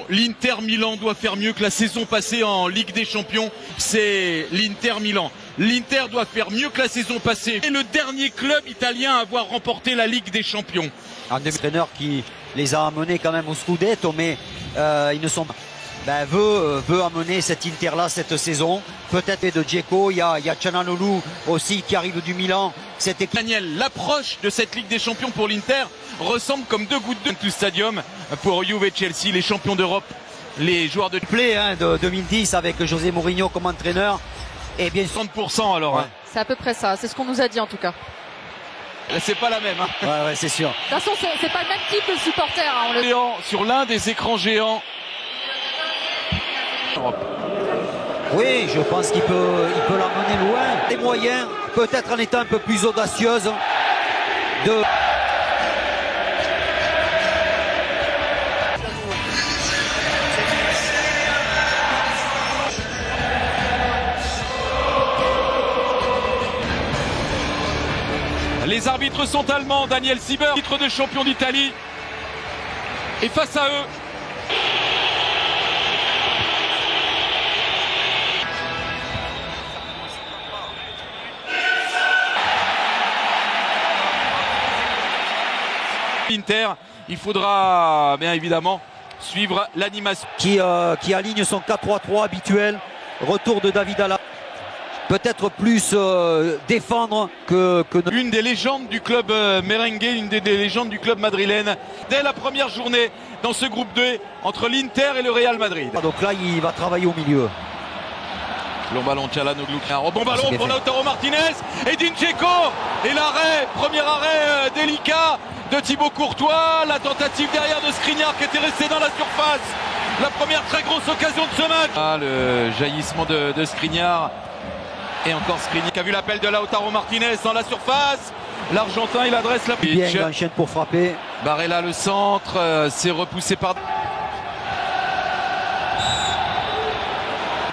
L'Inter Milan doit faire mieux que la saison passée en Ligue des Champions. C'est l'Inter Milan. L'Inter doit faire mieux que la saison passée. C'est le dernier club italien à avoir remporté la Ligue des Champions. Un entraîneur qui les a amenés quand même au Scudetto, mais ils ne sont pas. Veut amener cet Inter-là cette saison. Peut-être de Dzeko, il y a Çalhanoğlu aussi qui arrive du Milan. Daniel, l'approche de cette Ligue des Champions pour l'Inter ressemble comme deux gouttes d'eau du stadium pour Juve et Chelsea, les champions d'Europe, les joueurs de play de 2010 avec José Mourinho comme entraîneur. Et bien 30% alors. Ouais. Hein. C'est à peu près ça, c'est ce qu'on nous a dit en tout cas. C'est pas la même. Hein. Ouais, c'est sûr. De toute façon, c'est pas le même type de supporter. Hein, sur l'un des écrans géants. Oui, je pense qu'il peut l'emmener loin. Les moyens, peut-être en étant un peu plus audacieuse. Les arbitres sont allemands. Daniel Sieber, titre de champion d'Italie. Et face à eux, Inter, il faudra bien évidemment suivre l'animation. Qui aligne son 4-3-3 habituel. Retour de David Alaba. Peut-être plus défendre que... Une des légendes du club merengue, une des légendes du club madrilène. Dès la première journée dans ce groupe 2 entre l'Inter et le Real Madrid. Donc là, il va travailler au milieu. Long ballon, Çalhanoğlu. Un bon ballon pour Lautaro Martinez. Edin Dzeko. Et l'arrêt, premier arrêt délicat de Thibaut Courtois. La tentative derrière de Skriniar qui était resté dans la surface. La première très grosse occasion de ce match. Ah, le jaillissement de Skriniar. Et encore Skriniar qui a vu l'appel de Lautaro Martinez dans la surface. L'Argentin, il adresse la pitch. Bien, il enchaîne pour frapper. Barella le centre. C'est repoussé par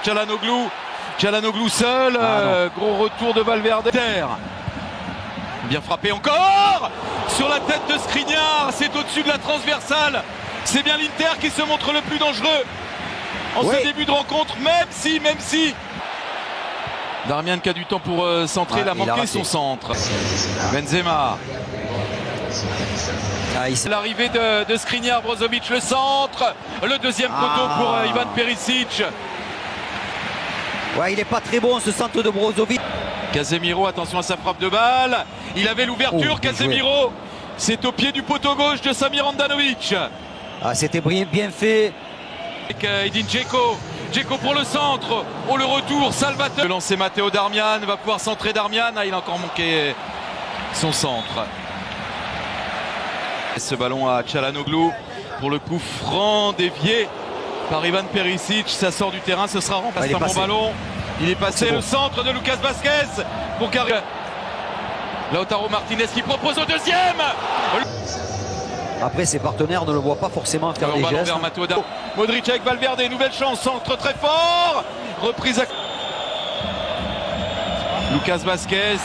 Çalhanoğlu seul, gros retour de Valverde. Bien frappé encore sur la tête de Skriniar, c'est au-dessus de la transversale. C'est bien l'Inter qui se montre le plus dangereux en ce début de rencontre, même si Darmian qui a du temps pour centrer, il a manqué son centre. Benzema. L'arrivée de Skriniar, Brozovic le centre, le deuxième poteau pour Ivan Perisic. Ouais, il n'est pas très bon ce centre de Brozovic. Casemiro, attention à sa frappe de balle. Il avait l'ouverture, Casemiro. C'est au pied du poteau gauche de Samir Handanovic. Ah, c'était bien fait. Avec Edin Dzeko. Dzeko pour le centre. Oh, le retour, Salvatore. Le lancer Matteo Darmian, va pouvoir centrer Darmian. Ah, il a encore manqué son centre. Et ce ballon à Çalhanoğlu pour le coup franc dévié par Ivan Perisic. Ça sort du terrain, ce sera remplacé par un bon ballon. Il est passé, le centre de Lucas Vazquez pour carrer. Lautaro Martinez qui propose au deuxième. Après, ses partenaires ne le voient pas forcément faire des gestes. Modric avec Valverde, nouvelle chance, centre très fort. Reprise à Lucas Vazquez.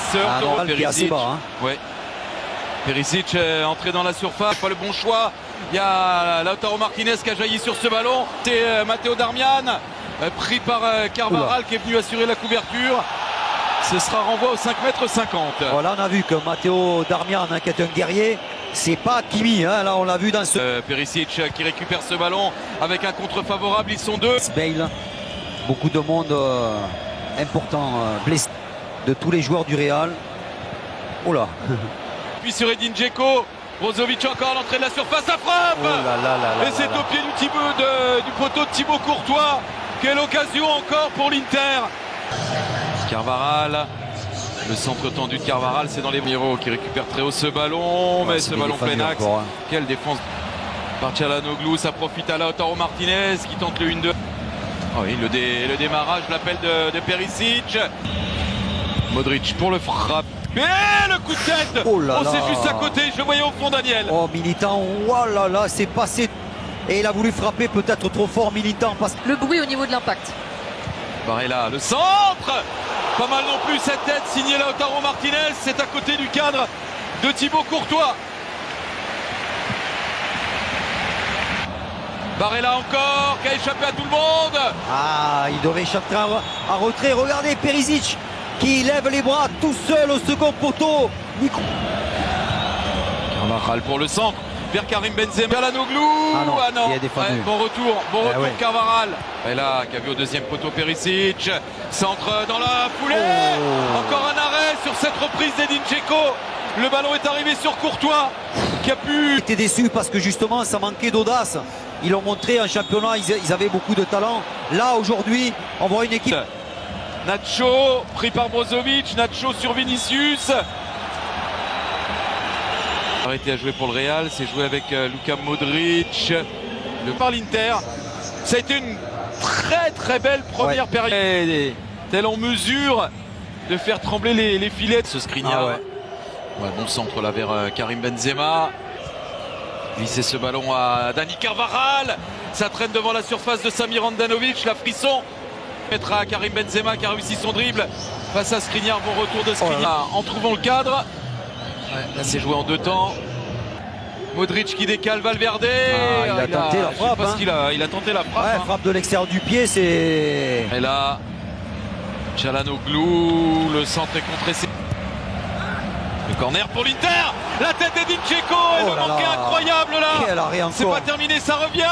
Perisic. Ouais. Perisic entré dans la surface, pas le bon choix. Il y a Lautaro Martinez qui a jailli sur ce ballon. C'est Matteo Darmian pris par Carvajal qui est venu assurer la couverture. Ce sera renvoi au 5,50 m. Voilà, on a vu que Matteo Darmian, qui est un guerrier, c'est pas Kimi. Là, on l'a vu dans ce... Perisic qui récupère ce ballon avec un contre favorable. Ils sont deux. Bale, beaucoup de monde important blessé de tous les joueurs du Real. Oh là. Puis sur Edin Dzeko. Brozovic encore à l'entrée de la surface, ça frappe. Et c'est au pied du poteau de Thibaut Courtois. Quelle occasion encore pour l'Inter. Carvajal, le centre tendu de Carvajal, c'est dans les Miro qui récupère très haut ce ballon, mais ce ballon plein axe. Quelle défense par Çalhanoğlu, ça profite à Lautaro Martinez qui tente le 1-2. Oh oui, le démarrage, l'appel de Perisic. Modric pour le frappe. Et le coup de tête. Oh là là. C'est juste à côté, je le voyais au fond Daniel. Oh Militant, oh là là, c'est passé. Et il a voulu frapper peut-être trop fort Militant. Le bruit au niveau de l'impact. Barella, le centre. Pas mal non plus cette tête signée Lautaro Martinez. C'est à côté du cadre de Thibaut Courtois. Barella encore, qui a échappé à tout le monde. Ah, il devait échapper à retrait. Regardez Perisic qui lève les bras tout seul au second poteau. Carvajal pour le centre, vers Karim Benzema. Çalhanoğlu. Ah non, il a défendu. Ouais, bon retour ouais. Carvajal. Et là, qui a vu au deuxième poteau Perisic. Centre dans la foulée. Encore un arrêt sur cette reprise d'Edin Dzeko. Le ballon est arrivé sur Courtois, qui a pu... J'étais déçu parce que justement ça manquait d'audace. Ils l'ont montré en championnat, ils avaient beaucoup de talent. Là aujourd'hui, on voit une équipe. Nacho pris par Brozovic, Nacho sur Vinicius. Arrêté à jouer pour le Real, c'est joué avec Luka Modric. Par l'Inter, ça a été une très belle première période. Telle en mesure de faire trembler les filets de ce Skriniar. Ouais, bon centre là vers Karim Benzema. Glisser ce ballon à Dani Carvajal. Ça traîne devant la surface de Samir Handanovic. La frisson. Mettra à Karim Benzema qui a réussi son dribble face à Skriniar. Bon retour de Skriniar en trouvant le cadre. Ouais, là c'est joué en deux temps. Modric qui décale Valverde. Il a tenté la frappe. Il a tenté la frappe. Ouais, frappe de l'extérieur du pied, c'est... Et là, Çalhanoğlu, le centre est contré. Le corner pour l'Inter. La tête d'Edin Dzeko et le manqué incroyable là. Quel arrêt encore. C'est pas terminé, ça revient.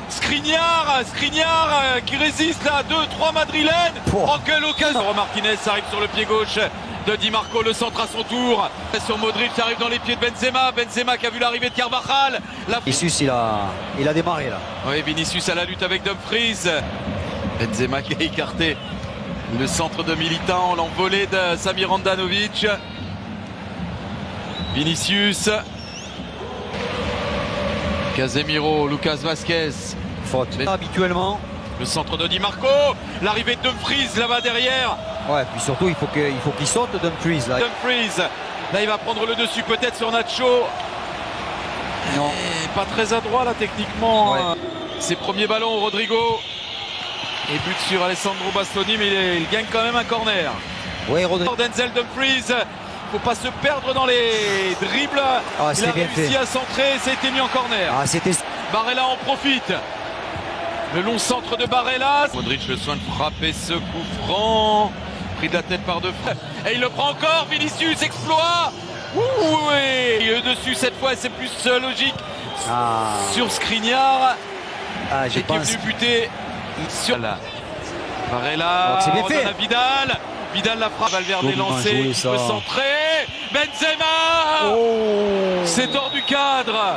Skriniar qui résiste là, 2-3 madrilènes. Oh, quelle occasion. Martinez arrive sur le pied gauche de Di Marco, le centre à son tour. Sur Modric, ça arrive dans les pieds de Benzema. Benzema qui a vu l'arrivée de Carvajal. Vinicius, il a démarré là. Oui, Vinicius à la lutte avec Dumfries. Benzema qui a écarté le centre de Militant, l'envolée de Samir Handanovic. Vinicius. Casemiro, Lucas Vazquez. Faute. Mais habituellement. Le centre de Di Marco. L'arrivée de Dumfries là-bas derrière. Ouais, puis surtout il faut qu'il saute Dumfries là. Dumfries. Là il va prendre le dessus peut-être sur Nacho. Non. Et pas très adroit là techniquement. Ouais. Ses premiers ballons, Rodrigo. Et but sur Alessandro Bastoni, mais il gagne quand même un corner. Oui, Rodrigo. Denzel Dumfries. Faut pas se perdre dans les dribbles. Il a réussi à centrer, ça a été mis en corner. Barella en profite. Le long centre de Barella. Modric le soin de frapper ce coup franc. Pris de la tête par Defray. Et il le prend encore. Vinicius, exploit. Oui. Et dessus cette fois, c'est plus logique. Sur Skriniar. Qui est venu buter sur la Barella. C'est bien fait. Vidal. Vidal la frappe, Valverde lancé, il peut centrer. Benzema. C'est hors du cadre.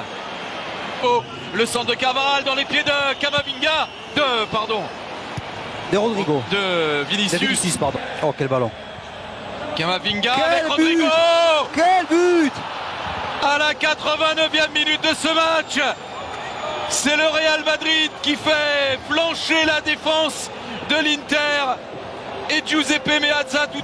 Le centre de Carvajal dans les pieds de Camavinga. De Rodrigo. De Vinicius. Pardon. Oh, quel ballon. Camavinga avec Rodrigo. Quel but. À la 89e minute de ce match. C'est le Real Madrid qui fait flancher la défense de l'Inter. Et Giuseppe Meazza tout